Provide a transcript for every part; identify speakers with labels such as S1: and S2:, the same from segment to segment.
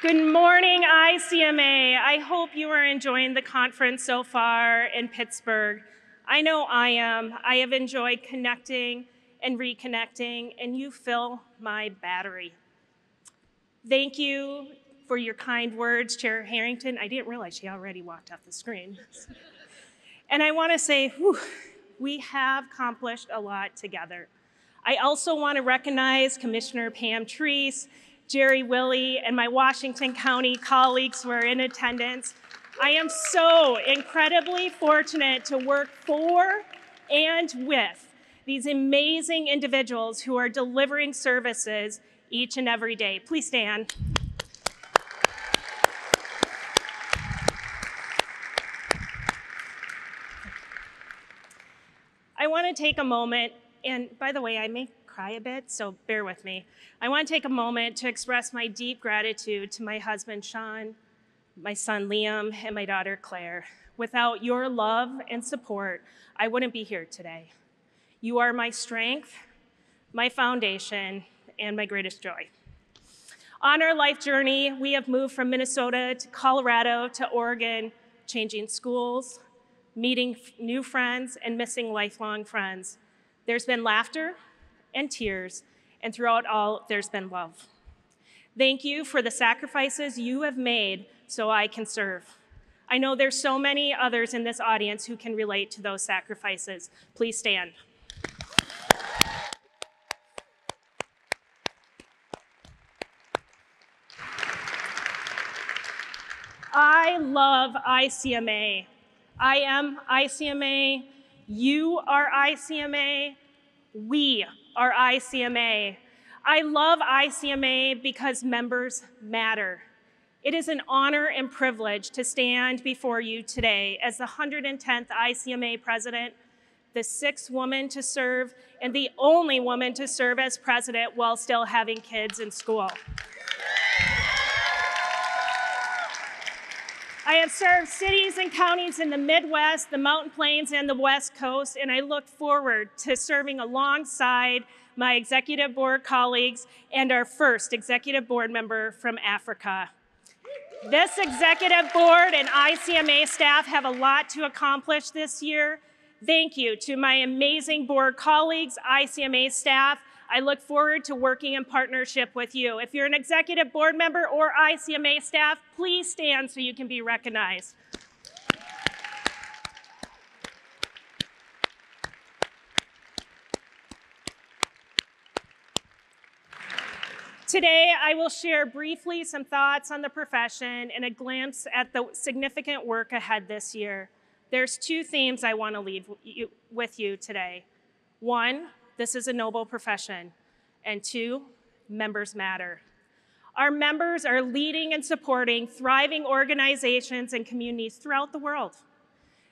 S1: Good morning, ICMA. I hope you are enjoying the conference so far in Pittsburgh. I know I am. I have enjoyed connecting and reconnecting, and you fill my battery. Thank you for your kind words, Chair Harrington. I didn't realize she already walked off the screen. And I want to say, we have accomplished a lot together. I also want to recognize Commissioner Pam Treese, Jerry Willey, and my Washington County colleagues who are in attendance. I am so incredibly fortunate to work for and with these amazing individuals who are delivering services each and every day. Please stand. I want to take a moment, and by the way, I may cry a bit, so bear with me. I want to take a moment to express my deep gratitude to my husband, Sean, my son, Liam, and my daughter, Claire. Without your love and support, I wouldn't be here today. You are my strength, my foundation, and my greatest joy. On our life journey, we have moved from Minnesota to Colorado to Oregon, changing schools, meeting new friends, and missing lifelong friends. There's been laughter and tears, and throughout all, there's been love. Thank you for the sacrifices you have made so I can serve. I know there's so many others in this audience who can relate to those sacrifices. Please stand. I love ICMA. I am ICMA, you are ICMA, we are ICMA. I love ICMA because members matter. It is an honor and privilege to stand before you today as the 110th ICMA president, the 6th woman to serve, and the only woman to serve as president while still having kids in school. I have served cities and counties in the Midwest, the Mountain Plains, and the West Coast, and I look forward to serving alongside my executive board colleagues and our first executive board member from Africa. This executive board and ICMA staff have a lot to accomplish this year. Thank you to my amazing board colleagues, ICMA staff. I look forward to working in partnership with you. If you're an executive board member or ICMA staff, please stand so you can be recognized. Today, I will share briefly some thoughts on the profession and a glimpse at the significant work ahead this year. There's 2 themes I want to leave with you today. 1, this is a noble profession. And 2, members matter. Our members are leading and supporting thriving organizations and communities throughout the world.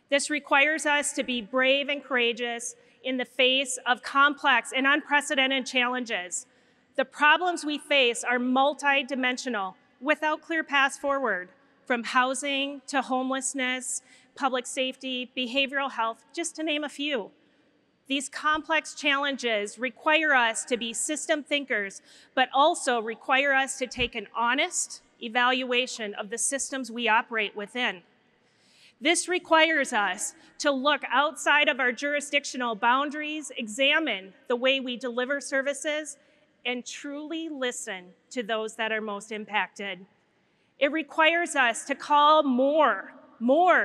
S1: This requires us to be brave and courageous in the face of complex and unprecedented challenges. The problems we face are multidimensional without clear paths forward, from housing to homelessness, public safety, behavioral health, just to name a few. These complex challenges require us to be system thinkers, but also require us to take an honest evaluation of the systems we operate within. This requires us to look outside of our jurisdictional boundaries, examine the way we deliver services, and truly listen to those that are most impacted. It requires us to call more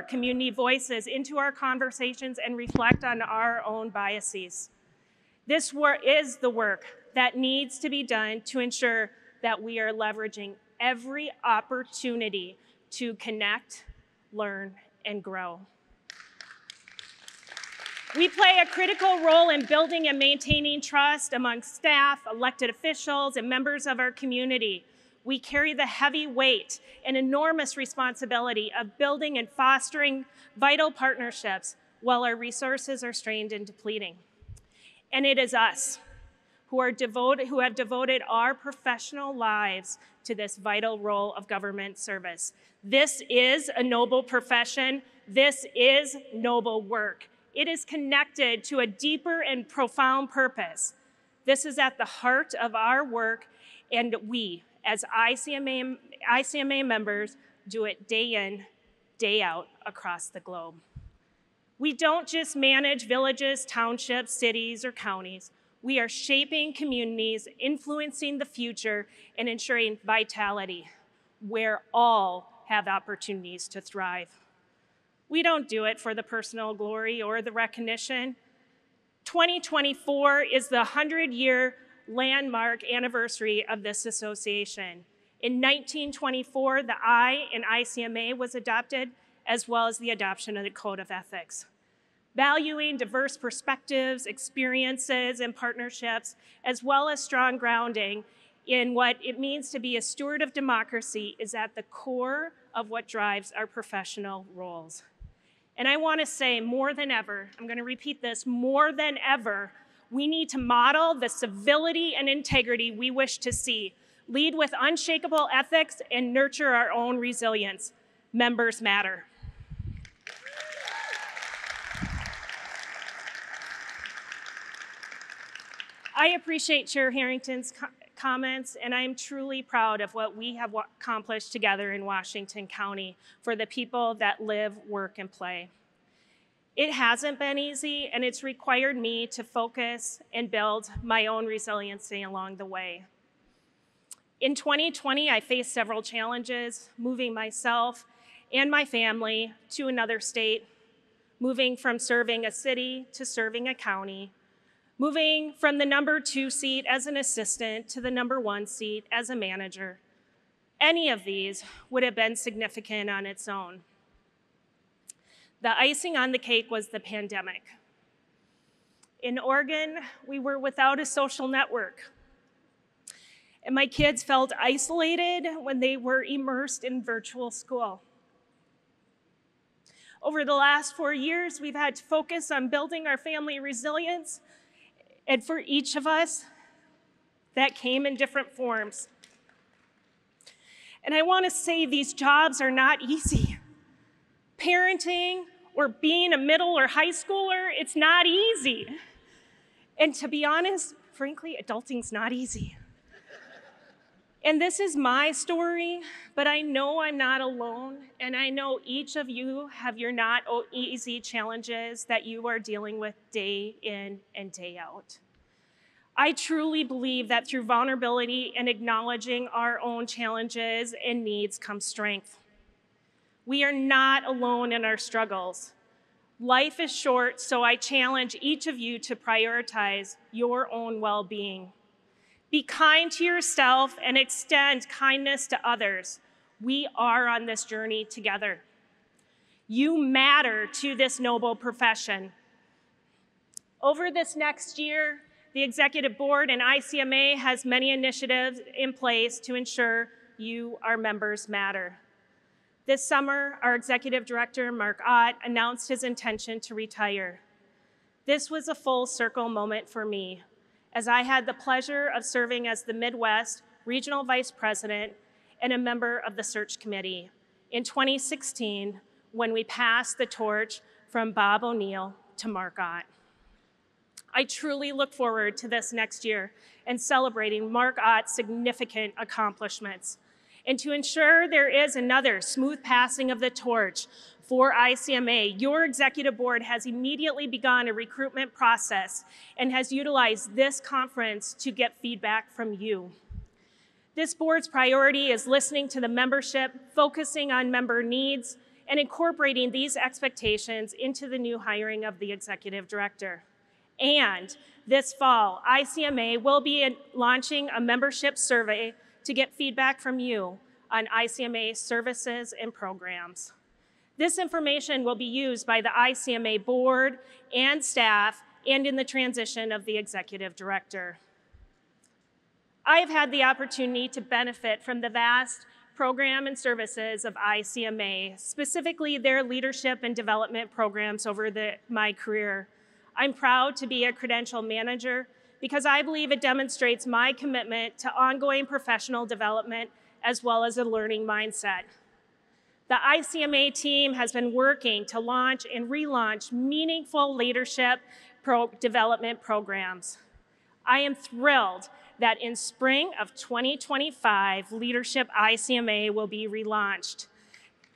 S1: community voices into our conversations and reflect on our own biases. This work is the work that needs to be done to ensure that we are leveraging every opportunity to connect, learn, and grow. We play a critical role in building and maintaining trust among staff, elected officials, and members of our community. We carry the heavy weight and enormous responsibility of building and fostering vital partnerships while our resources are strained and depleting. And it is us who have devoted our professional lives to this vital role of government service. This is a noble profession. This is noble work. It is connected to a deeper and profound purpose. This is at the heart of our work, and we, as ICMA members, do it day in, day out across the globe. We don't just manage villages, townships, cities, or counties. We are shaping communities, influencing the future, and ensuring vitality, where all have opportunities to thrive. We don't do it for the personal glory or the recognition. 2024 is the 100-year landmark anniversary of this association. In 1924, the I in ICMA was adopted, as well as the adoption of the Code of Ethics. Valuing diverse perspectives, experiences, and partnerships, as well as strong grounding in what it means to be a steward of democracy, is at the core of what drives our professional roles. And I want to say, more than ever, I'm going to repeat this, more than ever, we need to model the civility and integrity we wish to see, lead with unshakable ethics, and nurture our own resilience. Members matter. I appreciate Chair Harrington's comments, and I'm truly proud of what we have accomplished together in Washington County for the people that live, work, and play. It hasn't been easy, and it's required me to focus and build my own resiliency along the way. In 2020, I faced several challenges, moving myself and my family to another state, moving from serving a city to serving a county, moving from the number 2 seat as an assistant to the number 1 seat as a manager. Any of these would have been significant on its own. The icing on the cake was the pandemic. In Oregon, we were without a social network, and my kids felt isolated when they were immersed in virtual school. Over the last 4 years, we've had to focus on building our family resilience, and for each of us, that came in different forms. And I want to say these jobs are not easy. Parenting or being a middle or high schooler, it's not easy. And to be honest, frankly, adulting's not easy. And this is my story, but I know I'm not alone, and I know each of you have your not easy challenges that you are dealing with day in and day out. I truly believe that through vulnerability and acknowledging our own challenges and needs comes strength. We are not alone in our struggles. Life is short, so I challenge each of you to prioritize your own well-being. Be kind to yourself and extend kindness to others. We are on this journey together. You matter to this noble profession. Over this next year, the Executive Board and ICMA has many initiatives in place to ensure you, our members, matter. This summer, our Executive Director, Mark Ott, announced his intention to retire. This was a full circle moment for me, as I had the pleasure of serving as the Midwest Regional Vice President and a member of the search committee in 2016 when we passed the torch from Bob O'Neill to Mark Ott. I truly look forward to this next year and celebrating Mark Ott's significant accomplishments, and to ensure there is another smooth passing of the torch for ICMA, your Executive Board has immediately begun a recruitment process and has utilized this conference to get feedback from you. This board's priority is listening to the membership, focusing on member needs, and incorporating these expectations into the new hiring of the Executive Director. And this fall, ICMA will be launching a membership survey to get feedback from you on ICMA services and programs. This information will be used by the ICMA board and staff and in the transition of the Executive Director. I've had the opportunity to benefit from the vast program and services of ICMA, specifically their leadership and development programs over my career. I'm proud to be a credential manager because I believe it demonstrates my commitment to ongoing professional development as well as a learning mindset. The ICMA team has been working to launch and relaunch meaningful leadership development programs. I am thrilled that in spring of 2025, Leadership ICMA will be relaunched.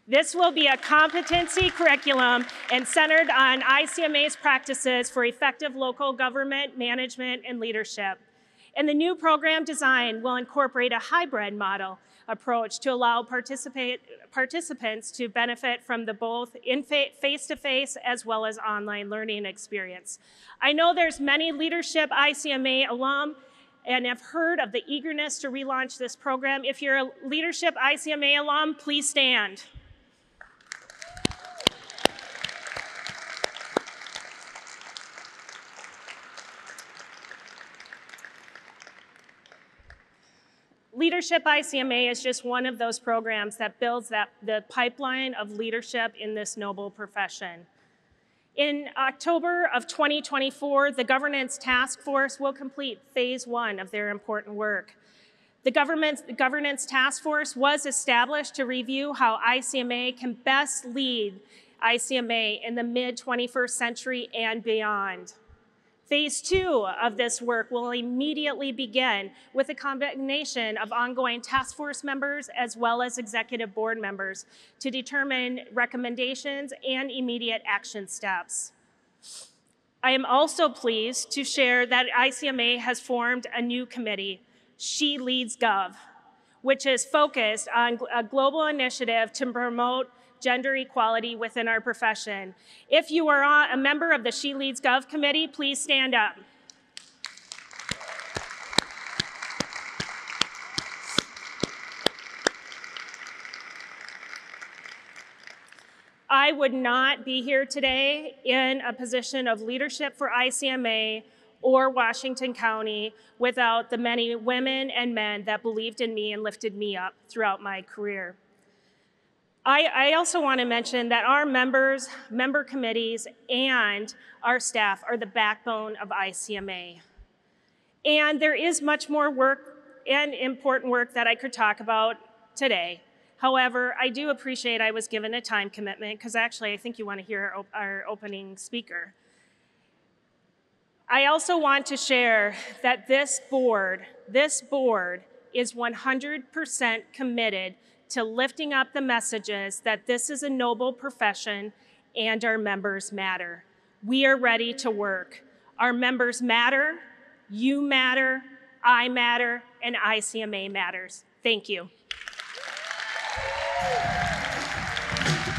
S1: This will be a competency curriculum and centered on ICMA's practices for effective local government management and leadership. And the new program design will incorporate a hybrid model approach to allow participants to benefit from the both in face-to-face as well as online learning experience. I know there's many Leadership ICMA alum and have heard of the eagerness to relaunch this program. If you're a Leadership ICMA alum, please stand. Leadership ICMA is just one of those programs that builds the pipeline of leadership in this noble profession. In October of 2024, the Governance Task Force will complete phase 1 of their important work. The Governance Task Force was established to review how ICMA can best lead ICMA in the mid-21st century and beyond. Phase 2 of this work will immediately begin with a combination of ongoing task force members as well as executive board members to determine recommendations and immediate action steps. I am also pleased to share that ICMA has formed a new committee, She Leads Gov, which is focused on a global initiative to promote gender equality within our profession. If you are a member of the She Leads Gov committee, please stand up. I would not be here today in a position of leadership for ICMA or Washington County without the many women and men that believed in me and lifted me up throughout my career. I also want to mention that our members, member committees, and our staff are the backbone of ICMA. And there is much more work and important work that I could talk about today. However, I do appreciate I was given a time commitment because actually I think you want to hear our opening speaker. I also want to share that this board is 100% committed to lifting up the messages that this is a noble profession and our members matter. We are ready to work. Our members matter, you matter, I matter, and ICMA matters. Thank you.